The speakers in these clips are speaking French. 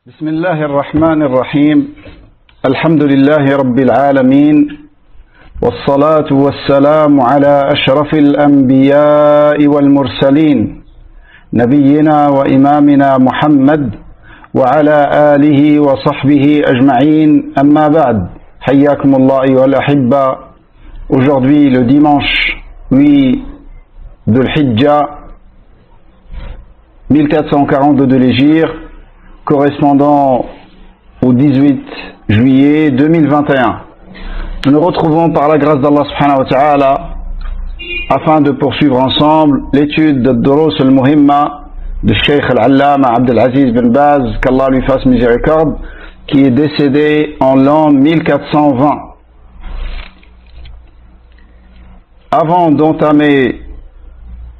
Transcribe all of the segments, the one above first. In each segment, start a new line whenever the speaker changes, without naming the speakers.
بسم الله الرحمن الرحيم الحمد لله رب العالمين والصلاة والسلام على أشرف الأنبياء والمرسلين نبينا وإمامنا محمد وعلى آله وصحبه أجمعين أما بعد حياكم الله أيها الأحبة. Aujourd'hui le dimanche 8 de l'Hijja 1442 de l'Hégire, correspondant au 18 juillet 2021. Nous nous retrouvons par la grâce d'Allah subhanahu wa ta'ala afin de poursuivre ensemble l'étude de Durus al-Muhimma de Cheikh al-Allama Abdel Aziz bin Baz, qu'Allah lui fasse miséricorde, qui est décédé en l'an 1420. Avant d'entamer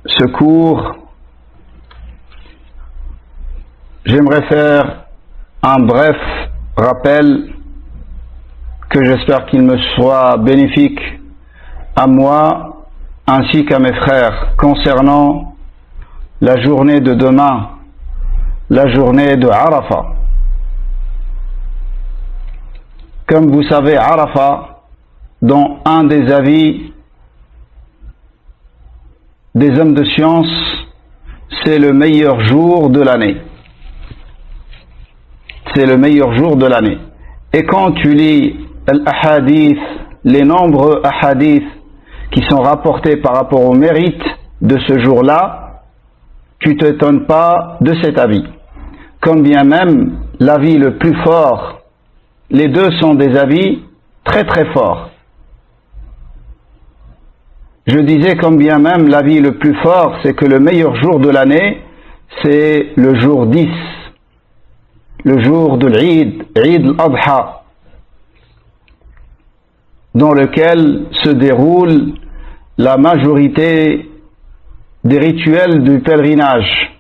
ce cours, j'aimerais faire un bref rappel que j'espère qu'il me soit bénéfique à moi ainsi qu'à mes frères concernant la journée de demain, la journée de Arafat. Comme vous savez, Arafat, dans un des avis des hommes de science, c'est le meilleur jour de l'année. C'est le meilleur jour de l'année. Et quand tu lis l'ahadith, les nombreux ahadiths qui sont rapportés par rapport au mérite de ce jour-là, tu t'étonnes pas de cet avis. Comme bien même l'avis le plus fort, les deux sont des avis très très forts. Je disais comme bien même l'avis le plus fort, c'est que le meilleur jour de l'année, c'est le jour 10. Le jour de l'Eid, Eid al-Adha, dans lequel se déroule la majorité des rituels du pèlerinage.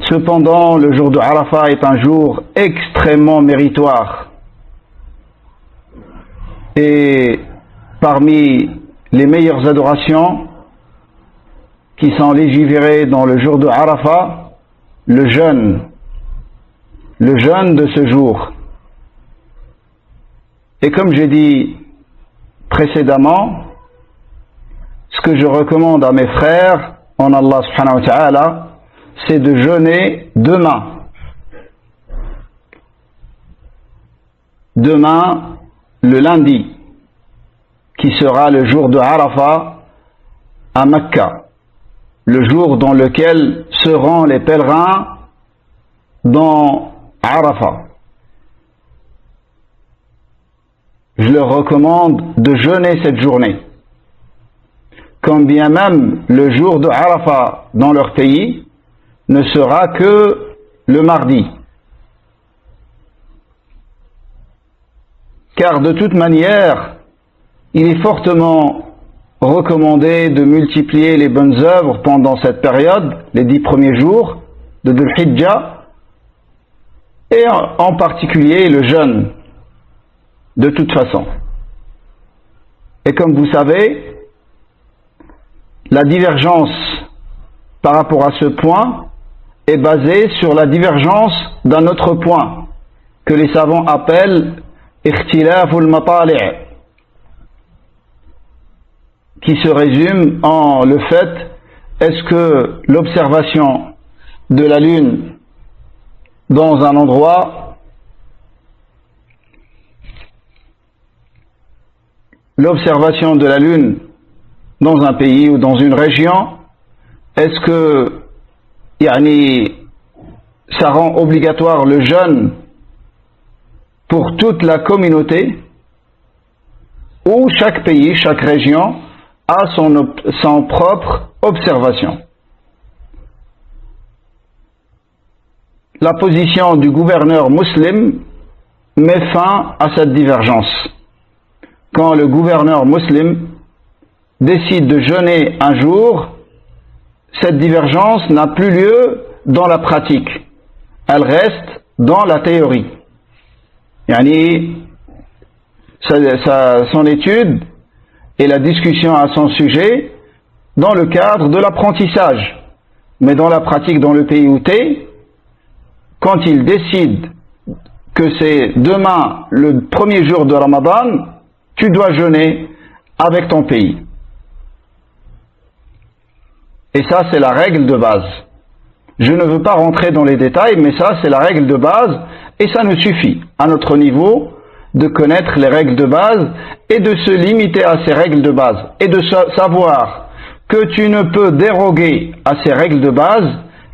Cependant, le jour de Arafat est un jour extrêmement méritoire. Et parmi les meilleures adorations qui sont légiférées dans le jour de Arafat, le jeûne de ce jour. Et comme j'ai dit précédemment, ce que je recommande à mes frères en Allah subhanahu wa ta'ala, c'est de jeûner demain. Demain, le lundi, qui sera le jour de Arafat à Mecca, le jour dans lequel seront les pèlerins dans Arafat. Je leur recommande de jeûner cette journée. Quand bien même le jour de Arafat dans leur pays ne sera que le mardi. Car de toute manière, il est fortement recommandé de multiplier les bonnes œuvres pendant cette période, les 10 premiers jours de Dhul Hijja, et en particulier le jeûne, de toute façon. Et comme vous savez, la divergence par rapport à ce point est basée sur la divergence d'un autre point, que les savants appellent ikhtilaful matali', qui se résume en le fait, est-ce que l'observation de la lune dans un endroit, l'observation de la lune dans un pays ou dans une région, est-ce que ça rend obligatoire le jeûne pour toute la communauté, ou chaque pays, chaque région a son propre observation. La position du gouverneur musulman met fin à cette divergence. Quand le gouverneur musulman décide de jeûner un jour, cette divergence n'a plus lieu dans la pratique. Elle reste dans la théorie. Son étude et la discussion à son sujet dans le cadre de l'apprentissage. Mais dans la pratique, dans le pays où tu es, quand ils décident que c'est demain le premier jour de Ramadan, tu dois jeûner avec ton pays. Et ça, c'est la règle de base. Je ne veux pas rentrer dans les détails, mais ça, c'est la règle de base, et ça nous suffit, à notre niveau, de connaître les règles de base, et de se limiter à ces règles de base, et de savoir que tu ne peux déroger à ces règles de base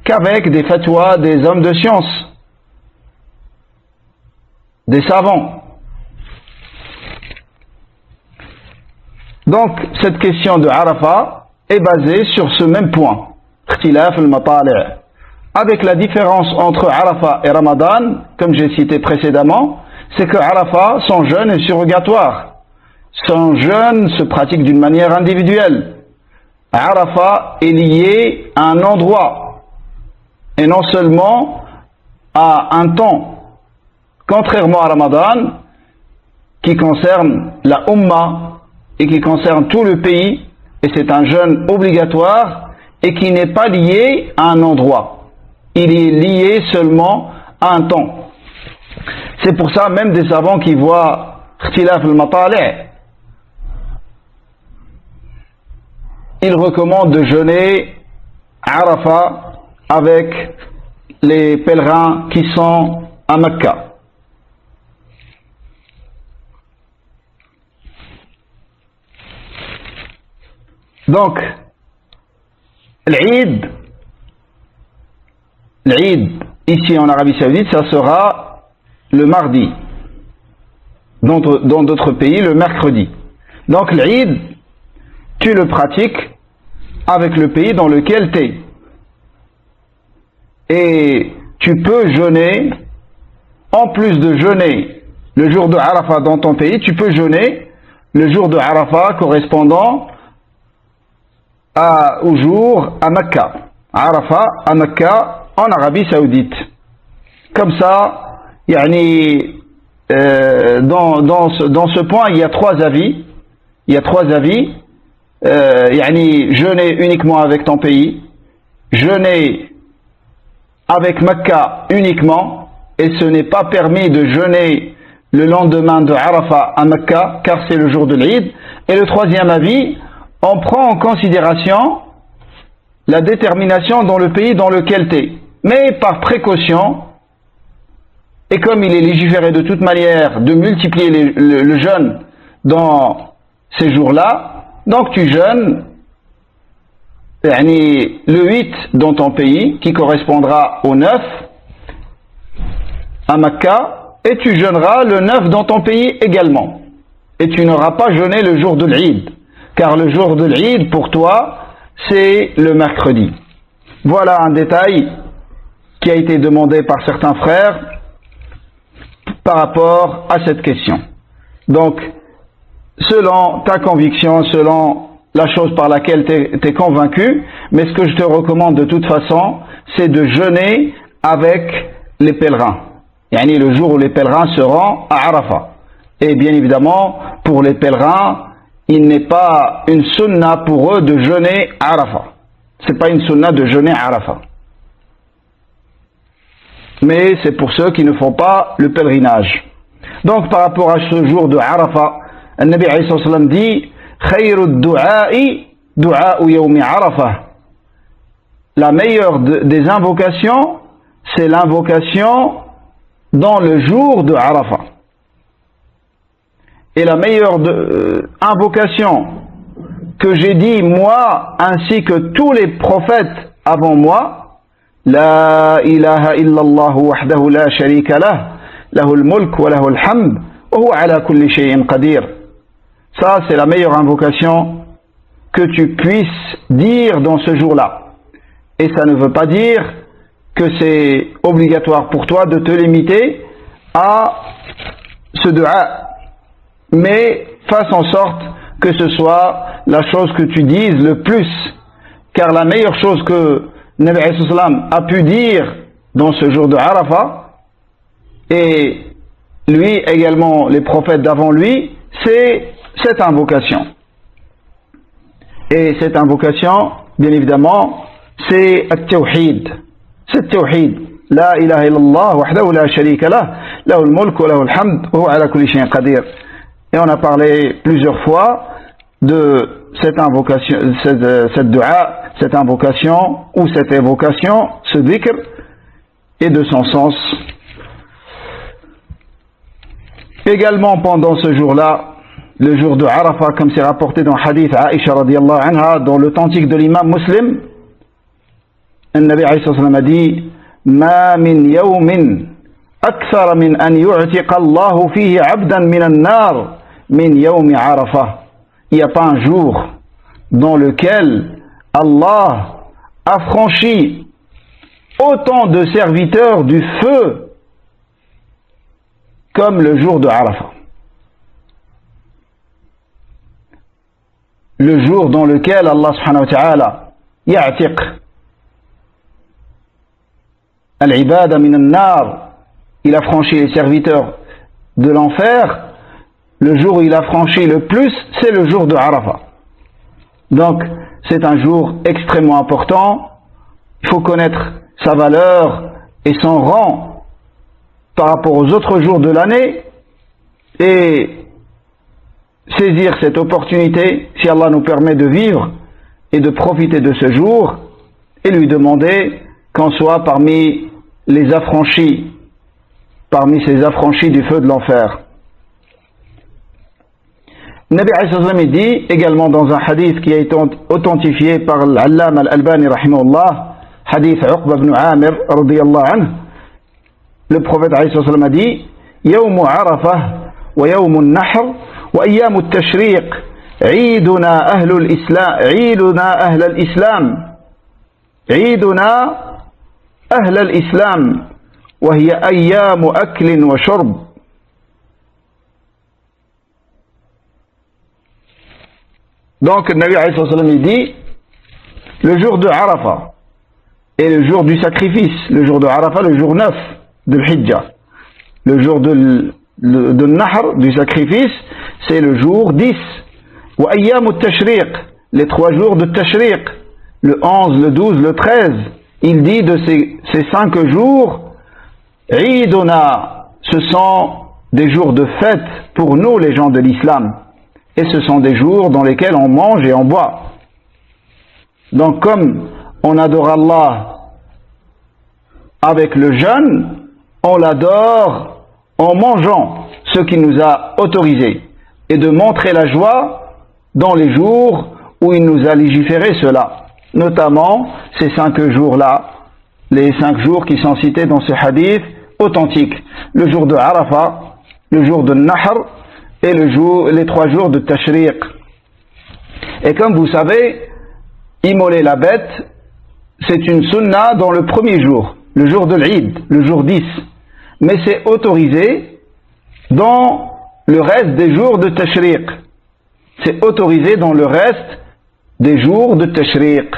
qu'avec des fatwas des hommes de science, des savants. Donc, cette question de Arafat est basée sur ce même point, ikhtilaf al-matali'. Avec la différence entre Arafat et Ramadan, comme j'ai cité précédemment, c'est que Arafat, son jeûne est surrogatoire. Son jeûne se pratique d'une manière individuelle. Arafat est lié à un endroit et non seulement à un temps. Contrairement à Ramadan, qui concerne la Ummah et qui concerne tout le pays, et c'est un jeûne obligatoire et qui n'est pas lié à un endroit. Il est lié seulement à un temps. C'est pour ça même des savants qui voient ikhtilaf al-matali', ils recommandent de jeûner Arafat avec les pèlerins qui sont à Mecca. Donc, l'Eid, ici en Arabie Saoudite, ça sera le mardi. Dans d'autres pays, le mercredi. Donc, l'Eid, tu le pratiques avec le pays dans lequel tu es. Et tu peux jeûner, en plus de jeûner le jour de Arafat dans ton pays, tu peux jeûner le jour de Arafat correspondant au jour à Mecca. Arafat à Mecca en Arabie Saoudite. Comme ça, yani, dans ce point, il y a trois avis. Yani, jeûner uniquement avec ton pays, jeûner avec Mecca uniquement, et ce n'est pas permis de jeûner le lendemain de Arafat à Mecca, car c'est le jour de l'Eid. Et le troisième avis, on prend en considération la détermination dans le pays dans lequel tu es. Mais par précaution, et comme il est légiféré de toute manière de multiplier le jeûne dans ces jours-là, donc tu jeûnes le 8 dans ton pays, qui correspondra au 9 à Mecca, et tu jeûneras le 9 dans ton pays également. Et tu n'auras pas jeûné le jour de l'Eid, car le jour de l'Eid, pour toi, c'est le mercredi. Voilà un détail qui a été demandé par certains frères par rapport à cette question. Donc, selon ta conviction, selon la chose par laquelle tu es convaincu, mais ce que je te recommande de toute façon, c'est de jeûner avec les pèlerins. Yani le jour où les pèlerins seront à Arafat. Et bien évidemment, pour les pèlerins, il n'est pas une sunna pour eux de jeûner à Arafat. C'est pas une sunna de jeûner à Arafat. Mais c'est pour ceux qui ne font pas le pèlerinage. Donc par rapport à ce jour de Arafat, le Nabi alayhi sallam dit khayru du'a'i du'a'u yawmi Arafah. La meilleure des invocations, c'est l'invocation dans le jour de Arafat. Et la meilleure invocation que j'ai dit moi ainsi que tous les prophètes avant moi, La ilaha illallah wahdahu la sharika lah, lahul mulk wa lahul hamd, wa huwa ala kulli shay'in qadir. Ça, c'est la meilleure invocation que tu puisses dire dans ce jour-là. Et ça ne veut pas dire que c'est obligatoire pour toi de te limiter à ce dua. Mais fasse en sorte que ce soit la chose que tu dises le plus. Car la meilleure chose que Nabi alayhi salam a pu dire dans ce jour de Arafat, et lui également les prophètes d'avant lui, c'est cette invocation. Et cette invocation, bien évidemment, c'est At-Tawhid. C'est At-Tawhid. La ilaha illallah, wahdahu la sharika lah, lahul mulk wa lahul hamd, wa huwa ala kulli shay'in qadir. Et on a parlé plusieurs fois de cette invocation, cette dua, cette invocation ou cette évocation, ce dhikr, et de son sens. Également pendant ce jour-là, le jour de Arafah, comme c'est rapporté dans le hadith Aisha radiyallahu anha, dans l'authentique de l'imam Muslim, le Nabi alayhi sallam a dit: Ma min yawmin akthar min an yu'tiqa Allahu fihi 'abdan min an-nar min yawmi Arafah. Il n'y a pas un jour dans lequel Allah a franchi autant de serviteurs du feu comme le jour de Arafah. Le jour dans lequel Allah subhanahu wa ta'ala ya'tiq al-ibada min an-nar, il a franchi les serviteurs de l'enfer. Le jour où il a franchi le plus, c'est le jour de Arafah. Donc, c'est un jour extrêmement important. Il faut connaître sa valeur et son rang par rapport aux autres jours de l'année et saisir cette opportunité, si Allah nous permet de vivre et de profiter de ce jour, et lui demander qu'on soit parmi les affranchis, parmi ces affranchis du feu de l'enfer. Nabi alayhi sallam dit également dans un hadith qui a été authentifié par l'Allama al-Albani rahimahullah, hadith Uqba ibn Amir radiyallahu anhu, le prophète alayhi sallam a dit: Yawmu Arafah wa yawmu an-Nahr wa ayyamu at-tashriq عيدنا أهل الإسلام عيدنا أهل الإسلام عيدنا أهل الإسلام وهي أيام أكل وشرب. Donc, le Nabi alayhi sallam dit: le jour de Arafah et le jour du sacrifice, le jour de Arafah, le jour 9 de l'Hijjah, le jour de Nahr, du sacrifice, c'est le jour 10. Wa ayyam at-tashriq, les 3 jours de Tashriq, le 11, le 12, le 13. Il dit de ces 5 jours, Eidona, ce sont des jours de fête pour nous les gens de l'islam. Et ce sont des jours dans lesquels on mange et on boit. Donc comme on adore Allah avec le jeûne, on l'adore en mangeant ce qu'il nous a autorisé, et de montrer la joie dans les jours où il nous a légiféré cela, notamment ces 5 jours-là, les 5 jours qui sont cités dans ce hadith authentique, le jour de Arafah, le jour de Nahr et les 3 jours de Tashriq. Et comme vous savez, immoler la bête, c'est une sunna dans le premier jour, le jour de l'Eid, le jour 10, mais c'est autorisé dans le reste des jours de Tashriq. C'est autorisé dans le reste des jours de Tashriq.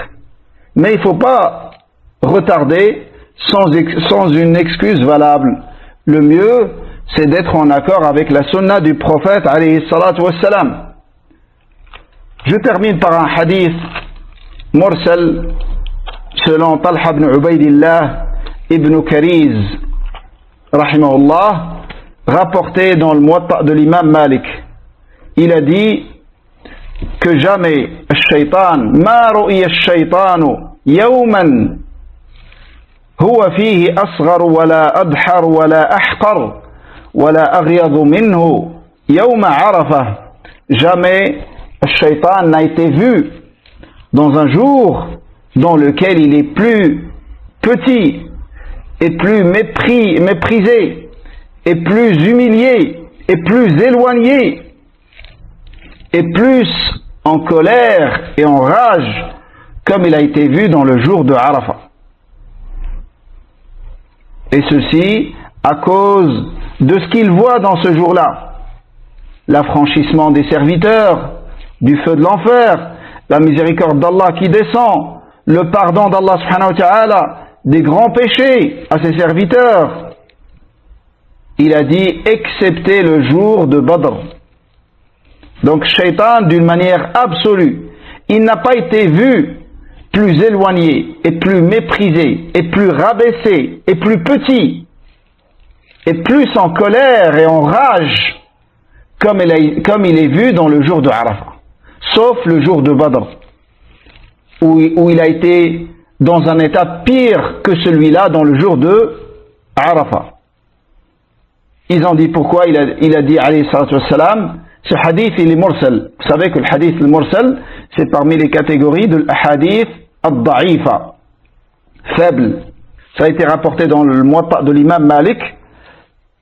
Mais il ne faut pas retarder sans une excuse valable. Le mieux, c'est d'être en accord avec la sunna du prophète alayhi salatu wassalam. Je termine par un hadith mursal selon Talha ibn Ubaydillah ibn Kariz rahimahullah, rapporté dans le Muwatta de l'imam Malik. Il a dit que jamais الشيطان ما رؤي الشيطان يوما هو فيه أصغر ولا أدحر ولا أحقر ولا أغيض منه يوم عرفة. Jamais الشيطان n'a été vu dans un jour dans lequel il est plus petit et plus méprisé et plus humilié et plus éloigné et plus en colère et en rage comme il a été vu dans le jour de Arafah. Et ceci à cause de ce qu'il voit dans ce jour-là: l'affranchissement des serviteurs du feu de l'enfer, la miséricorde d'Allah qui descend, le pardon d'Allah subhanahu wa ta'ala des grands péchés à ses serviteurs. Il a dit excepté le jour de Badr. Donc Shaitan, d'une manière absolue il n'a pas été vu plus éloigné et plus méprisé et plus rabaissé et plus petit et plus en colère et en rage comme il est vu dans le jour de Arafat, sauf le jour de Badr où il a été dans un état pire que celui-là dans le jour de Arafat. Ils ont dit pourquoi il a dit alayhi salatu wassalam, ce hadith il est mursal. Vous savez que le hadith mursal c'est parmi les catégories de l'hadith ad-da'ifa, faible. Ça a été rapporté dans le Muwatta de l'imam Malik.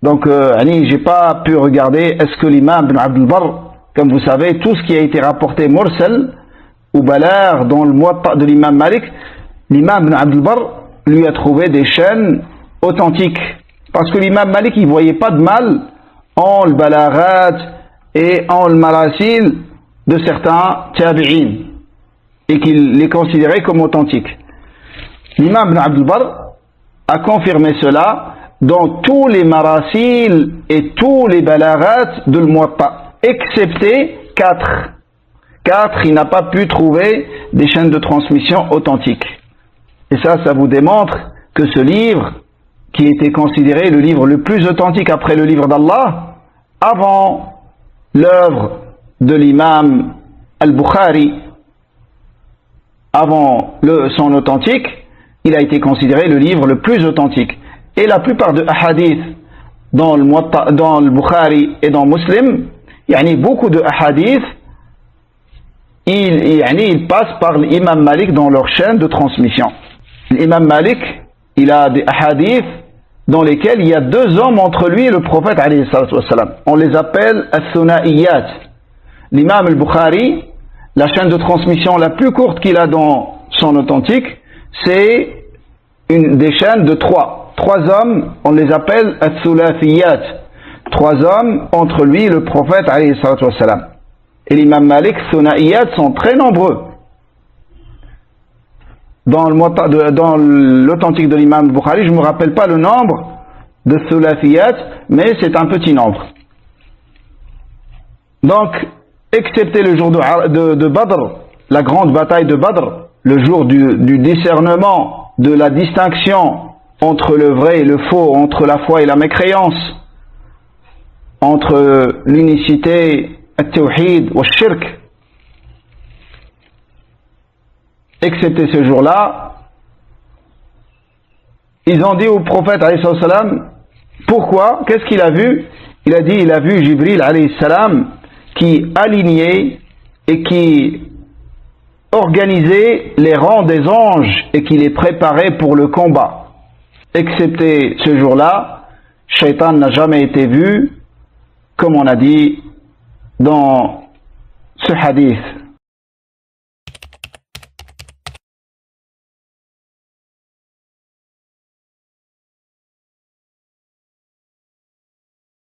Donc j'ai pas pu regarder est-ce que l'imam Ibn Abd al-Barr, comme vous savez, tout ce qui a été rapporté mursal ou balagh dans le Muwatta de l'imam Malik, l'imam Ibn Abd al-Barr lui a trouvé des chaînes authentiques. Parce que l'imam Malik, il voyait pas de mal en le balaghat et en le marasil de certains tabi'in et qu'il les considérait comme authentiques. L'imam Ibn Abd al-Barr a confirmé cela dans tous les marasil et tous les balaghats de l'Muwatta, excepté 4. 4, il n'a pas pu trouver des chaînes de transmission authentiques. Et ça vous démontre que ce livre, qui était considéré le livre le plus authentique après le livre d'Allah, avant l'œuvre de l'imam al-Bukhari, avant son authentique, il a été considéré le livre le plus authentique. Et la plupart de hadiths dans le Bukhari et dans Muslim, beaucoup de hadiths, ils passent par l'imam Malik dans leur chaîne de transmission. L'imam Malik, il a des hadiths dans lesquels il y a 2 hommes entre lui et le prophète alayhi salatu wassalam. On les appelle as-suna'iyat. L'imam al-Bukhari, la chaîne de transmission la plus courte qu'il a dans son authentique, c'est une des chaînes de 3. 3 hommes, on les appelle as-thulathiyat. 3 hommes entre lui et le prophète alayhi salatu wassalam. Et l'imam Malik, suna'iyat sont très nombreux. Dans l'authentique de l'imam Bukhari, je ne me rappelle pas le nombre de thulathiyat, mais c'est un petit nombre. Donc, excepté le jour de Badr, la grande bataille de Badr, le jour du discernement, de la distinction entre le vrai et le faux, entre la foi et la mécréance, entre l'unicité, al-tawhid ou al-shirk, excepté ce jour-là, ils ont dit au prophète alayhi salam, pourquoi? Qu'est-ce qu'il a vu? Il a dit, il a vu Jibril alayhi salam qui alignait et qui organisait les rangs des anges et qui les préparait pour le combat. Excepté ce jour-là, Shaitan n'a jamais été vu, comme on a dit dans ce hadith.